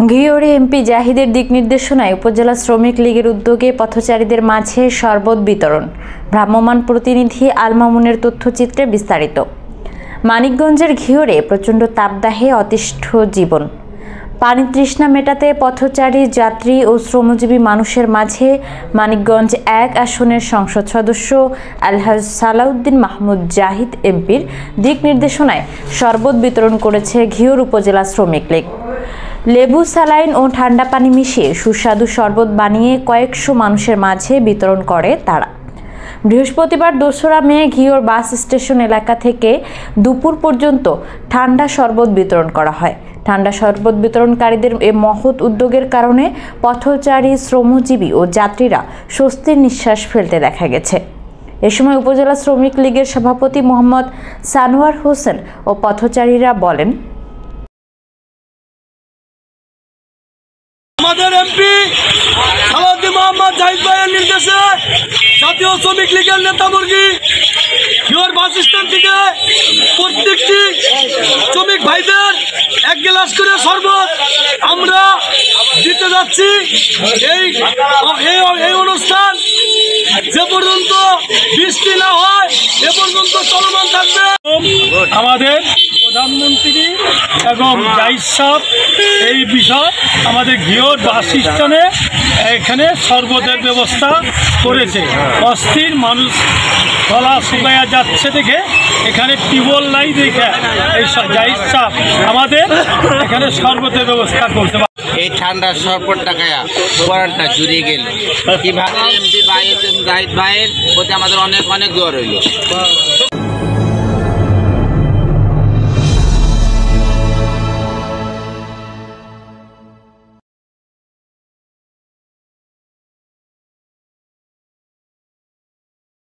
ঘিওরে MP জাহিদের দিক নির্দেশনায় উপজেলা শ্রমিক লীগের উদ্যোগে পথচারীদের মাঝে শরবত বিতরণ। ভ্রাম্যমাণ প্রতিনিধি আল মামুনের তথ্যচিত্রে বিস্তারিত। মানিকগঞ্জের ঘিওরে প্রচণ্ড তাপদাহে অতিষ্ঠ জীবন। পানি তৃষ্ণা মেটাতে পথচারী, যাত্রী ও শ্রমজীবী মানুষের মাঝে মানিকগঞ্জ ১ আসনের সংসদ সদস্য আলহাজ সালাউদ্দিন মাহমুদ জাহিদ এমপির দিক নির্দেশনায় শরবত বিতরণ করেছে ঘিওর উপজেলা শ্রমিক লীগ। লেবু, স্যালাইন ও ঠান্ডা পানি মিশিয়ে সুস্বাদু শরবত বানিয়ে কয়েকশো মানুষের মাঝে বিতরণ করে তারা। বৃহস্পতিবার ২রা মে ঘিওর বাস স্টেশন এলাকা থেকে দুপুর পর্যন্ত ঠান্ডা শরবত বিতরণ করা হয়। ঠান্ডা শরবত বিতরণকারীদের এ মহৎ উদ্যোগের কারণে পথচারী, শ্রমজীবী ও যাত্রীরা স্বস্তির নিঃশ্বাস ফেলতে দেখা গেছে। এ সময় উপজেলা শ্রমিক লীগের সভাপতি মোহাম্মদ সানোয়ার হোসেন ও পথচারীরা বলেন, আমাদের এমপি সালাউদ্দিন মাহমুদ জাহিদ ভাইয়ের নির্দেশে জাতীয় শ্রমিক লীগের নেতামুর্গি ঘিওর বাস স্ট্যান্ড থেকে প্রত্যেকটি শ্রমিক ভাইদের 1 গ্লাস করে শরবত আমরা দিতে যাচ্ছি। এই অনুষ্ঠান যে পর্যন্ত বৃষ্টি না হয় এ পর্যন্ত চলমান থাকবে। আমাদের প্রধানমন্ত্রী এবং জাহিদ সাহেব এই বিষয় আমাদের ঘিওর বাস স্ট্যান্ডে এখানে শরবতের ব্যবস্থা করেছে। অস্থির মানুষ গলা শুকাইয়া যাচ্ছে দেখে এখানে টিউবওয়েল নাই দেখে এই জাহিদ সাহেব আমাদের এখানে শরবতের ব্যবস্থা করতে পারে। এই ঠান্ডার শরবত টাকায়া পরানটা জুড়িয়ে গেল। কিভাবে এমপি জাহিদ ভাইয়ের প্রতি আমাদের অনেক দোয়া রইল।